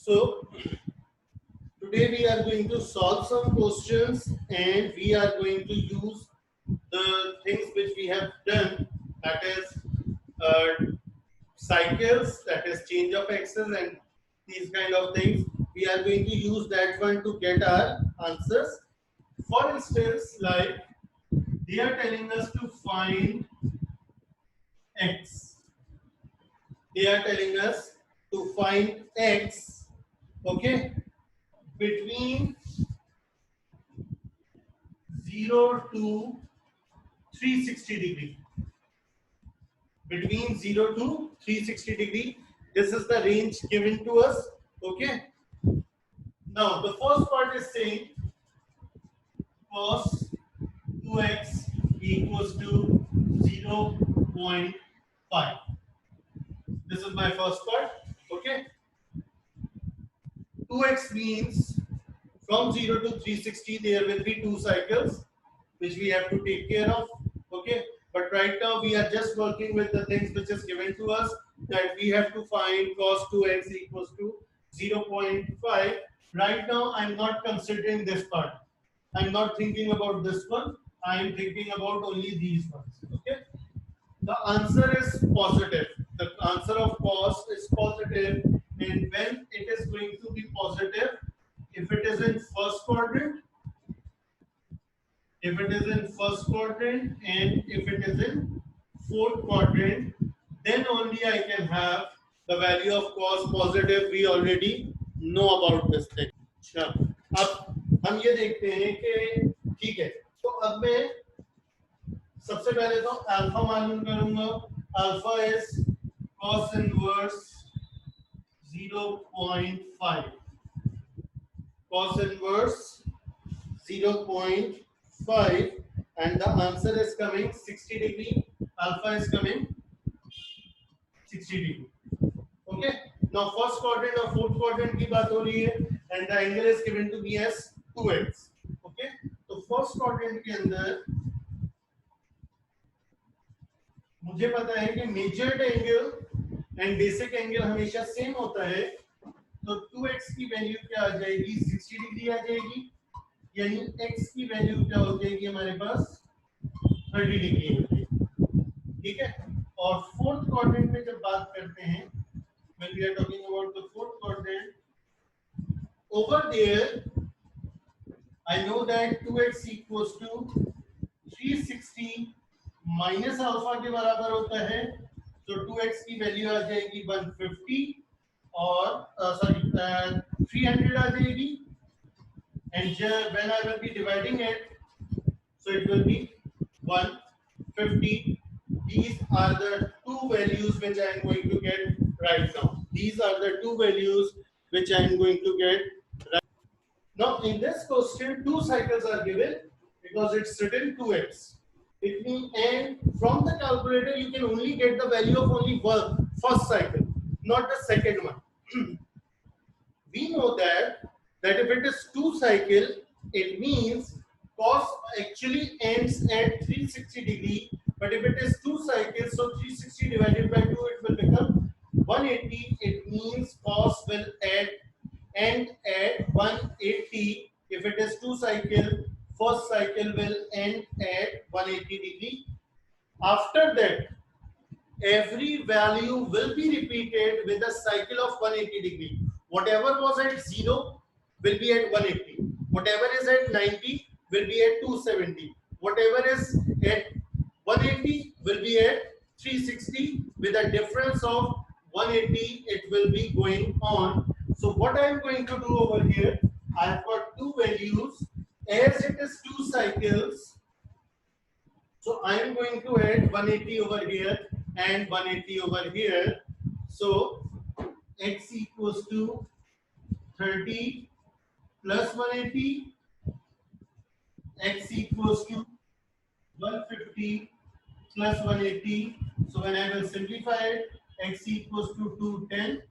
So today we are going to solve some questions and we are going to use the things which we have done, that is uh, cycles, that is change of axis and these kind of things. We are going to use that one to get our answers. For instance, like they are telling us to find x. They are telling us to find x, okay, between 0 to 360 degree. Between 0 to 360 degree. This is the range given to us. Okay. Now the first part is saying cos 2x equals to 0.5. This is my first part. Okay. 2x means from 0 to 360 there will be two cycles which we have to take care of. Okay, but right now we are just working with the things which is given to us, that we have to find cos 2x equals to 0.5. Right now I'm not considering this part. I'm not thinking about this one. I am thinking about only these ones. Okay, the answer is positive. The answer of cos is positive, and when it is going to be positive, if it is in first quadrant, if it is in first quadrant, and if it is in fourth quadrant, then only I can have the value of cos positive. We already know about this thing. अच्छा, अब हम ये देखते हैं कि ठीक है, तो अब मैं सबसे पहले तो अल्फा मालूम करूंगा. Alpha is cos inverse 0.5. Cos inverse 0.5 and the answer is coming 60 degree. Alpha is coming 60 degree. Okay. Now first quadrant और fourth quadrant की बात हो रही है and the angle is given to be as 2x. Okay. तो first quadrant के अंदर मुझे पता है कि measured angle and basic angle हमेशा सेम होता है. तो 2x की वैल्यू क्या आ जाएगी? 60 डिग्री आ जाएगी, यानी x की वैल्यू क्या हो जाएगी हमारे पास? 30 डिग्री हो जाएगी. ठीक है. और फोर्थ क्वाड्रेंट में जब बात करते हैं, when we are talking about the fourth quadrant, over there I know that 2x equals to 360 minus alpha के बराबर होता है. तो 2x की वैल्यू आ जाएगी 150 और सॉरी 300 आ जाएगी. And when I will be dividing it, so it will be 150. These are the two values which I am going to get right now. These are the two values which I am going to get right now. In this question, two cycles are given because it's written 2x. It means, and from the calculator you can only get the value of only one first cycle, not the second one. We know that if it is two cycle, it means cos actually ends at 360 degree. But if it is two cycles, so 360 divided by 2, it will become 180. It means cos will end at 180. If it is two cycle, first cycle will end at 180 degree. After that, every value will be repeated with a cycle of 180 degree. Whatever was at 0 will be at 180. Whatever is at 90 will be at 270. Whatever is at 180 will be at 360 with a difference of 180. It will be going on. So what I am going to do over here, I have got two values. As it is two cycles, so I am going to add 180 over here and 180 over here. So x equals to 30 plus 180, x equals to 150 plus 180. So when I will simplify it, x equals to 210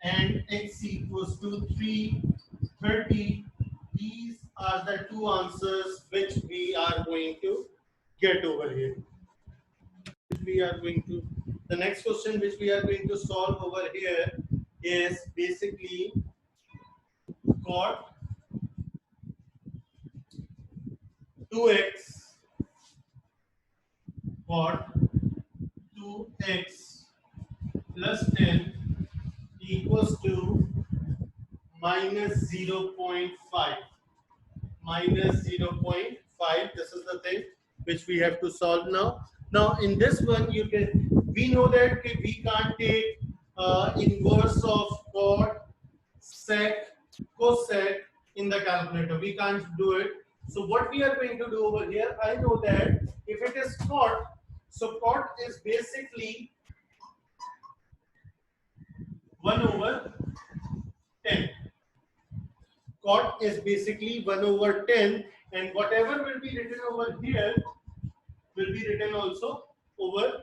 and x equals to 330. These are the two answers which we are going to get over here. We are going to, the next question which we are going to solve over here is basically cot 2x cot 2x plus 10 equals to minus 0.5. Minus 0.5. This is the thing which we have to solve now. Now in this one, we know that we can't take inverse of cot, sec, cosec in the calculator. We can't do it. So what we are going to do over here, I know that if it is cot, so cot is basically 1 over 10. Cot is basically 1 over 10, and whatever will be written over here will be written also over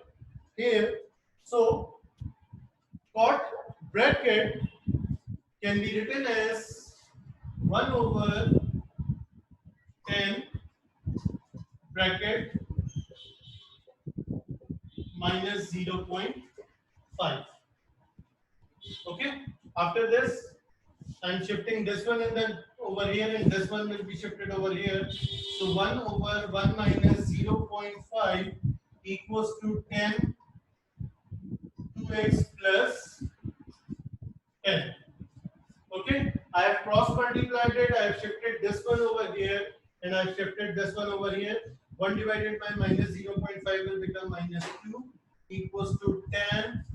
here. So cot bracket can be written as 1 over 10 bracket minus 0.5. Okay. After this, I'm shifting this one and then over here, and this one will be shifted over here. So 1 over 1 minus 0.5 equals to 10 2x plus 10. Okay, I have cross multiplied it. I have shifted this one over here, and I have shifted this one over here. 1 divided by minus 0.5 will become minus 2 equals to 10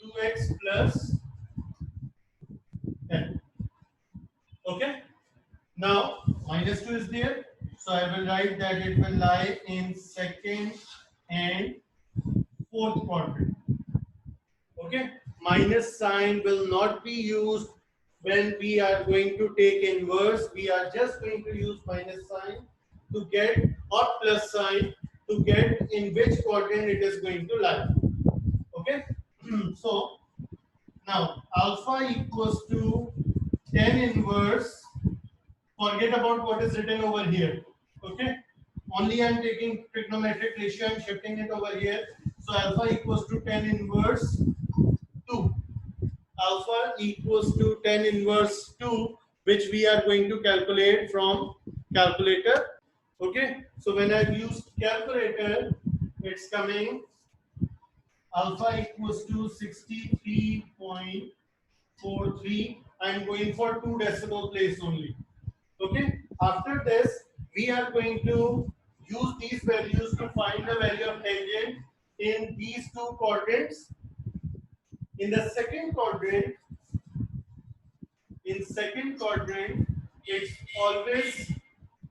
2x plus 10. Okay, now minus 2 is there, so I will write that it will lie in second and fourth quadrant. Okay, minus sign will not be used when we are going to take inverse. We are just going to use minus sign to get, or plus sign to get in which quadrant it is going to lie. Okay, so now alpha equals to 10 inverse. Forget about what is written over here. Okay, only I am taking trigonometric ratio, I am shifting it over here. So alpha equals to 10 inverse 2. Alpha equals to 10 inverse 2, which we are going to calculate from calculator. Okay, so when I've used calculator, it's coming alpha equals to 63.43. I'm going for 2 decimal place only. Okay, after this, we are going to use these values to find the value of tangent in these two quadrants. In the second quadrant, it's always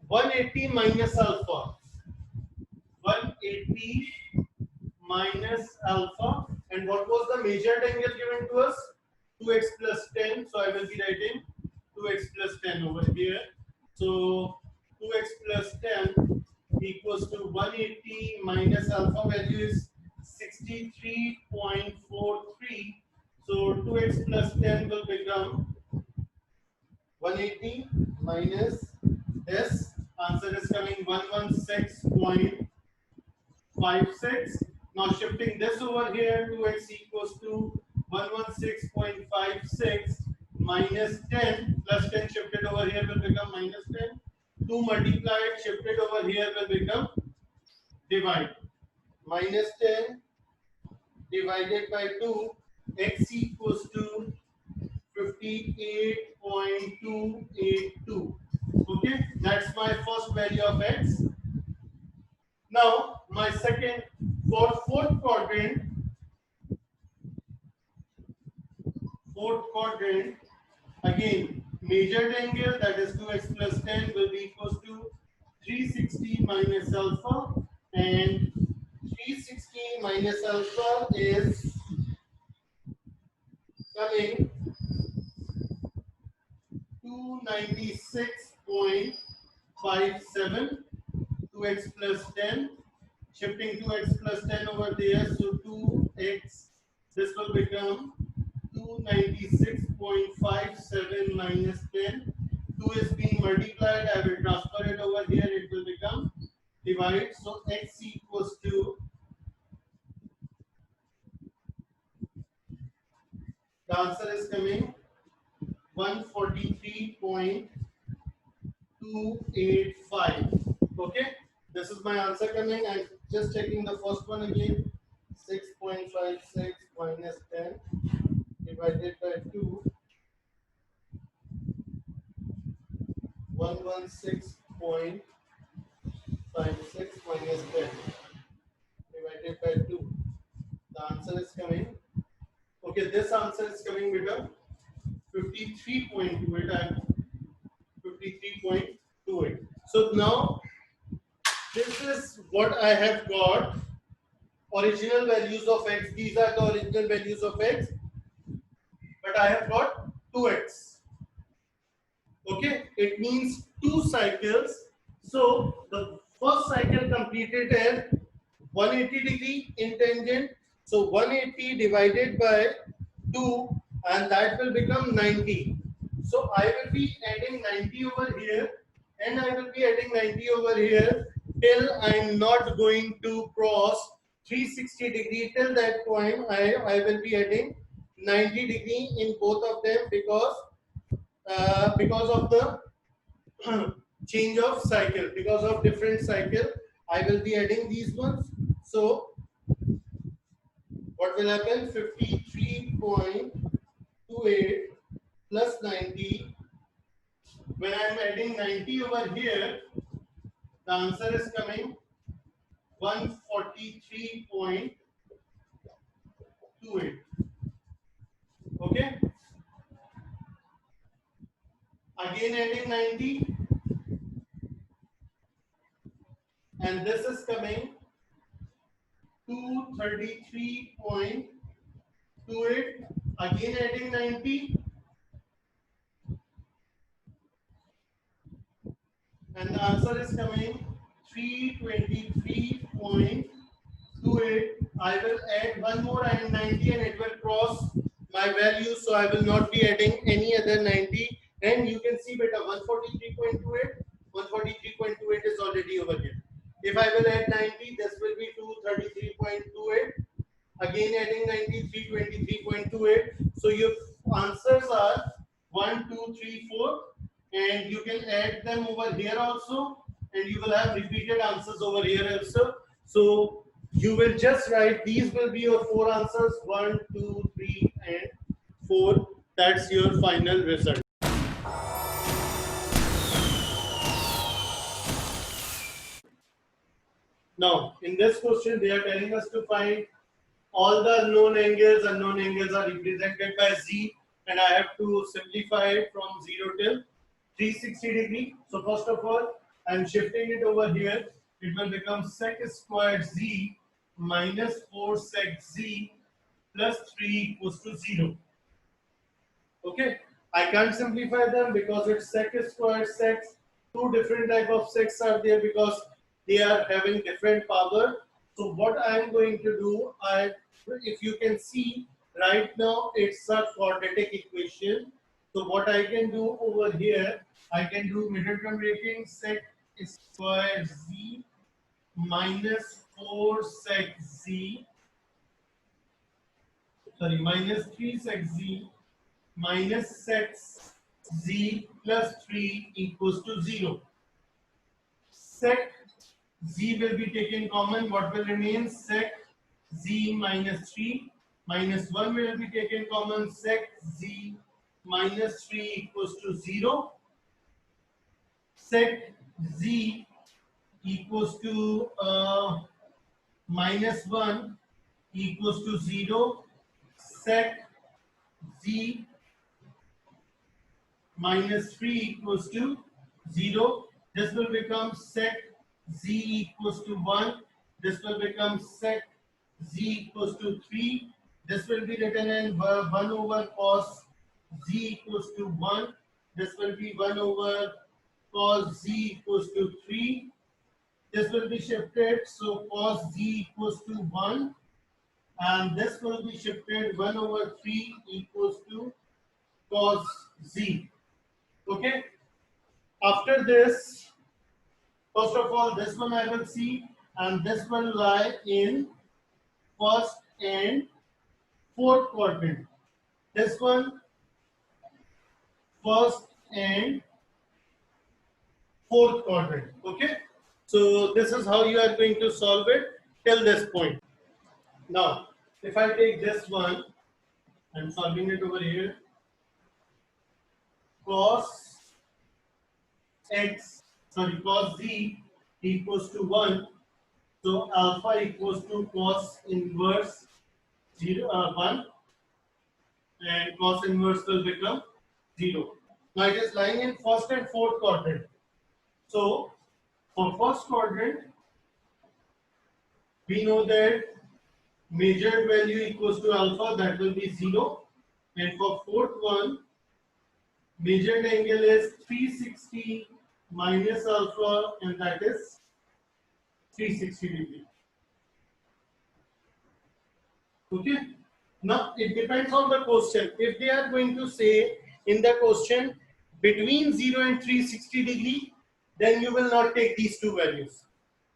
180 minus alpha. 180 minus alpha. And what was the measured angle given to us? 2x plus 10. So I will be writing 2x plus 10 over here. So 2x plus 10 equals to 180 minus alpha value is 63.43. So 2x plus 10 will become 180 minus this. Answer is coming 116.56. Now shifting this over here, 2x equals to 116.56 minus 10 plus 10 shifted over here will become minus 10. 2 multiplied shifted over here will become divide. Minus 10 divided by 2, x equals to 58.282. Okay, that's my first value of x. Now my second, for fourth quadrant, again measured angle, that is 2x plus 10 will be equals to 360 minus alpha, and 360 minus alpha is coming 296.57. 2x plus 10, shifting 2x plus 10 over there, so 2x, this will become 296.57 minus 10. 2 is being multiplied, I will transfer it over here, it will become divide. So x equals to The answer is coming 143.285. Okay, this is my answer coming. I'm just checking the first one again. 6.56 minus 10 divided by 2. 116.56 minus 10 divided by 2. The answer is coming. Okay, this answer is coming with a 53.28 and 53.28. So now this is what I have got. Original values of x. These are the original values of x. But I have got 2x. Okay, it means 2 cycles. So the first cycle completed at 180 degree in tangent. So 180 divided by 2 and that will become 90. So I will be adding 90 over here and I will be adding 90 over here till I am not going to cross 360 degree. Till that point I will be adding 90 degree in both of them because of the change of cycle, because of different cycle I will be adding these ones. So what will happen? 53.28 plus 90. When I am adding 90 over here, the answer is coming 143.28. Okay, again adding 90 and this is coming 233.28. Again adding 90 and the answer is coming 323.28. I will add one more and 90 and it will cross my value, so I will not be adding any other 90. And you can see better 143.28. 143.28 is already over here. If I will add 90, this will be 233.28. Again adding 90, 323.28. So your answers are 1, 2, 3, 4. And you can add them over here also, and you will have repeated answers over here also. So you will just write, these will be your 4 answers, 1, 2, 3 and 4. That's your final result. Now in this question they are telling us to find all the unknown angles. Unknown angles are represented by z, and I have to simplify it from 0 till 360 degree. So first of all, I am shifting it over here. It will become sec squared z minus 4 sec z plus 3 equals to 0. Okay, I can't simplify them because it's sec squared sec. Two different type of secs are there because they are having different power. So what I am going to do, if you can see right now, it's a quadratic equation. So what I can do over here, I can do middle term breaking sec square z minus 4 sec z, sorry, minus 3 sec z minus sec z plus 3 equals to 0. Sec z will be taken common. What will remain? Sec z minus 3 minus 1 will be taken common. Sec z minus 3 equals to 0. Sec z equals to minus 1 equals to 0. Sec z minus 3 equals to 0. This will become sec z equals to 1. This will become sec z equals to 3. This will be written in 1 over cos z equals to 1. This will be 1 over cos z equals to 3. This will be shifted, so cos z equals to 1. And this will be shifted 1 over 3 equals to cos z. Okay. After this, first of all, this one I will see, and this will lie in first and fourth quadrant. this one first and fourth quadrant. Okay, so this is how you are going to solve it till this point. Now, if I take this one, I'm solving it over here. Cos x, sorry, cos z equals to 1. So alpha equals to cos inverse 1, and cos inverse will become 0. Now it is lying in first and fourth quadrant. So for first quadrant, we know that measured value equals to alpha, that will be 0. And for fourth one, measured angle is 360 minus alpha, and that is 360 degree. Okay. Now it depends on the question. If they are going to say in the question between 0 and 360 degree, then you will not take these two values.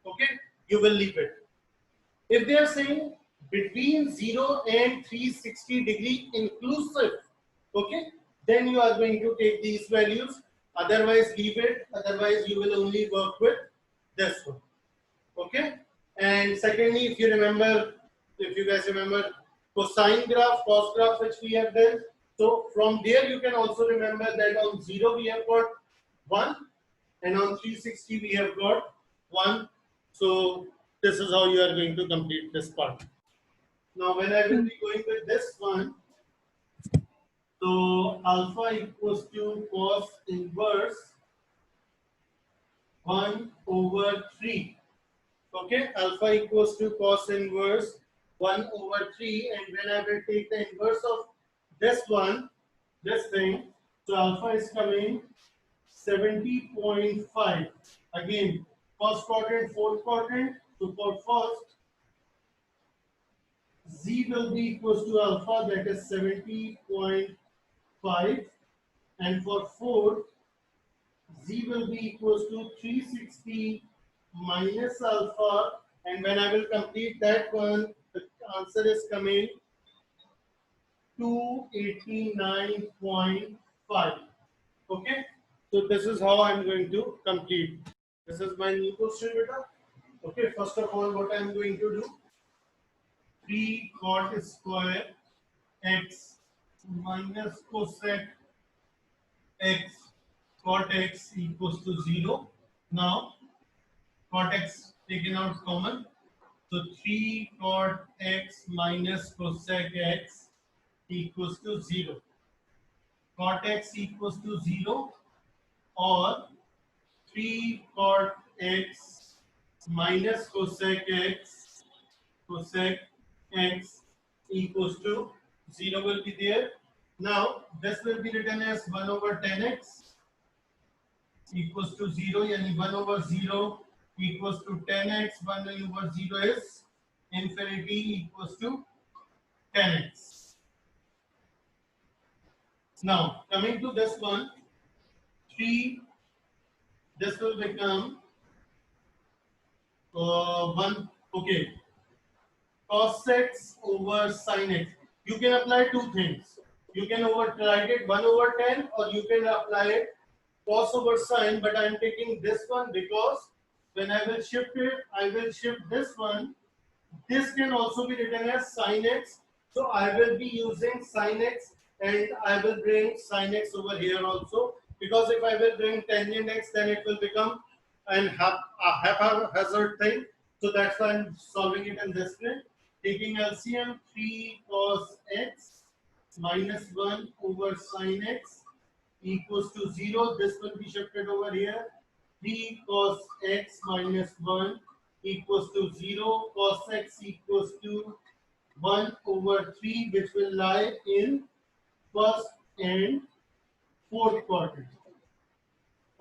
Okay, you will leave it. If they are saying between 0 and 360 degree inclusive, okay, then you are going to take these values. Otherwise, leave it. Otherwise, you will only work with this one. Okay. And secondly, if you remember, if you guys remember cosine graph, cos graph, which we have done. So from there, you can also remember that on 0 we have got 1, and on 360 we have got 1. So this is how you are going to complete this part. Now, when I will be going with this one, so alpha equals to cos inverse 1 over 3. Okay, alpha equals to cos inverse 1 over 3, and when I will take the inverse of this one, this thing, so alpha is coming 70.5. Again, first quadrant, fourth quadrant. So for first, z will be equals to alpha, that is 70.5, and for fourth, z will be equals to 360 minus alpha, and when I will complete that one, the answer is coming 289.5. Okay, so this is how I'm going to complete. This is my new question, beta. Okay, first of all, what I'm going to do, 3 cot square x minus cosec x cot x equals to 0. Now, cot x taken out common. So 3 cot x minus cosec x equals to 0. Cot x equals to 0, or 3 cot x minus cosec x equals to 0 will be there. Now this will be written as 1 over 10x equals to 0, yani 1 over 0 equals to 10x, 1 over 0 is infinity equals to 10x. Now coming to this one, 3, this will become 1, okay, cos x over sin x. You can apply two things. You can write it 1 over 10, or you can apply it cos over sin, but I am taking this one because when I will shift it, I will shift this one. This can also be written as sin x. So I will be using sin x, and I will bring sin x over here also, because if I will bring tangent x, then it will become a haphazard thing. So that's why I'm solving it in this way. Taking LCM, 3 cos x minus 1 over sin x equals to 0. This will be shifted over here. 3 cos x minus 1 equals to 0. Cos x equals to 1 over 3, which will lie in first and fourth quadrant.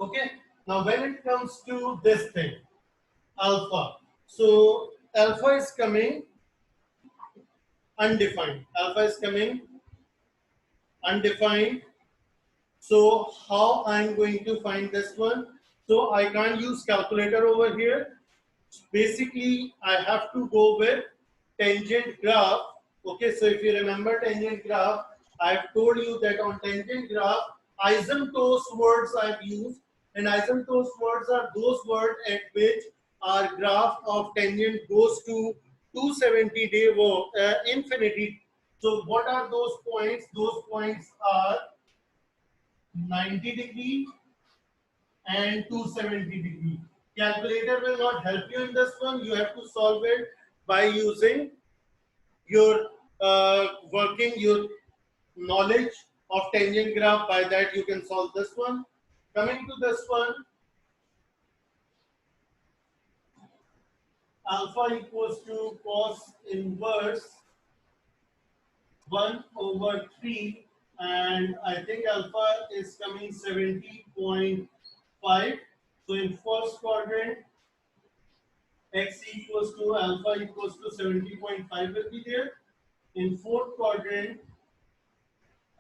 Okay. Now when it comes to this thing, alpha. So alpha is coming undefined. Alpha is coming undefined. So how I'm going to find this one? So I can't use calculator over here. Basically, I have to go with tangent graph. Okay, so if you remember tangent graph, I've told you that on tangent graph, asymptotes words I've used, and asymptotes words are those words at which our graph of tangent goes to 270-day infinity. So what are those points? Those points are 90 degree and 270 degree. Calculator will not help you in this one. You have to solve it by using your working your knowledge of tangent graph. By that you can solve this one. Coming to this one, alpha equals to cos inverse 1 over 3, and I think alpha is coming 70.5. So in first quadrant, x equals to alpha equals to 70.5 will be there. In fourth quadrant,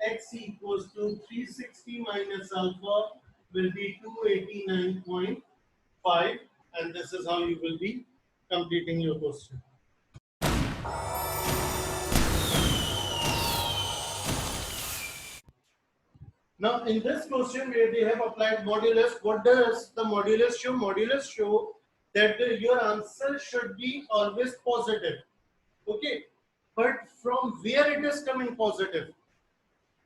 x equals to 360 minus alpha will be 289.5, and this is how you will be completing your question. Now, in this question where they have applied modulus, what does the modulus show? Modulus show that your answer should be always positive. Okay, but from where it is coming positive?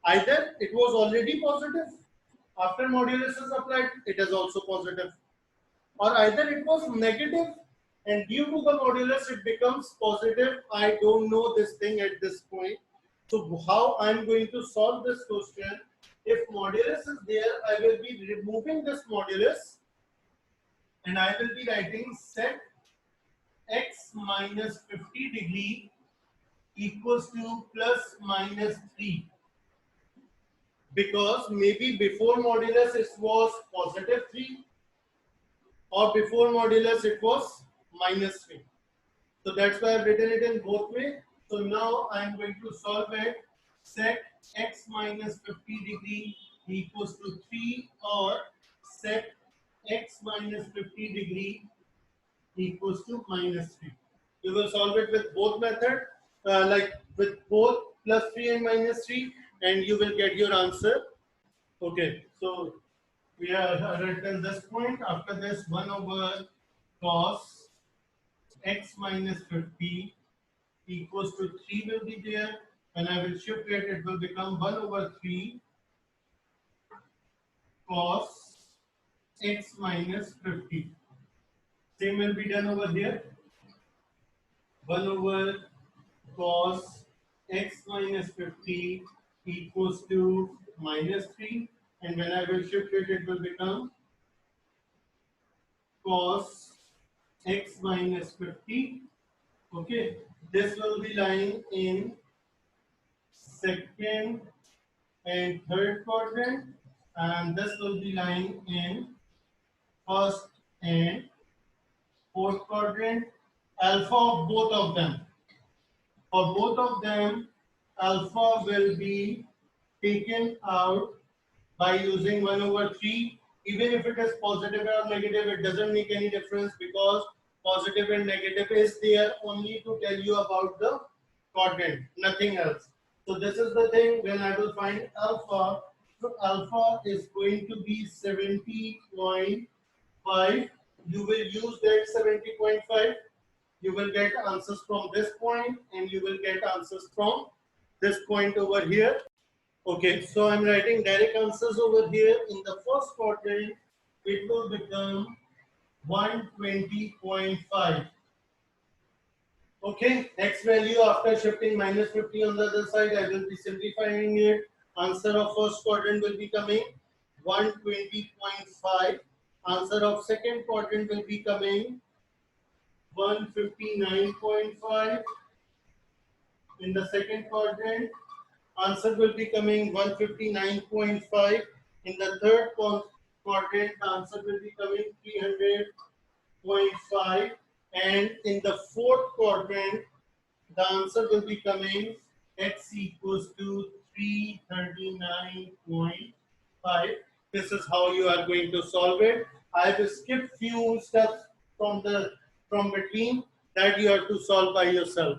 Either it was already positive, after modulus is applied, it is also positive, or either it was negative and due to the modulus it becomes positive. I don't know this thing at this point. So how I'm going to solve this question? If modulus is there, I will be removing this modulus and I will be writing set x minus 50 degree equals to plus minus 3, because maybe before modulus it was positive 3 or before modulus it was minus 3. So that's why I've written it in both ways. So now I'm going to solve it. Set x minus 50 degree equals to 3 or set x minus 50 degree equals to minus 3. You will solve it with both method, like with both plus 3 and minus 3, and you will get your answer. Okay, so we are written this point. After this, 1 over cos x minus 50 equals to 3 will be there. When I will shift it, it will become 1 over 3 cos x minus 50. Same will be done over here. 1 over cos x minus 50 equals to minus 3. And when I will shift it, it will become cos x minus 50. Okay, this will be lying in second and third quadrant, and this will be lying in first and fourth quadrant. Alpha of both of them. For both of them, alpha will be taken out by using 1 over 3. Even if it is positive or negative, it doesn't make any difference, because positive and negative is there only to tell you about the quadrant, nothing else. So this is the thing. When I will find alpha, so alpha is going to be 70.5. You will use that 70.5. You will get answers from this point and you will get answers from this point over here. Okay, so I'm writing direct answers over here. In the first quadrant, it will become 120.5. Okay, x value after shifting minus 50 on the other side, I will be simplifying it. Answer of first quadrant will be coming 120.5. Answer of second quadrant will be coming 159.5. In the second quadrant, answer will be coming 159.5. In the third quadrant, answer will be coming 300.5. And in the fourth quadrant, the answer will be coming x equals to 339.5. This is how you are going to solve it. I have skipped few steps from between that you have to solve by yourself.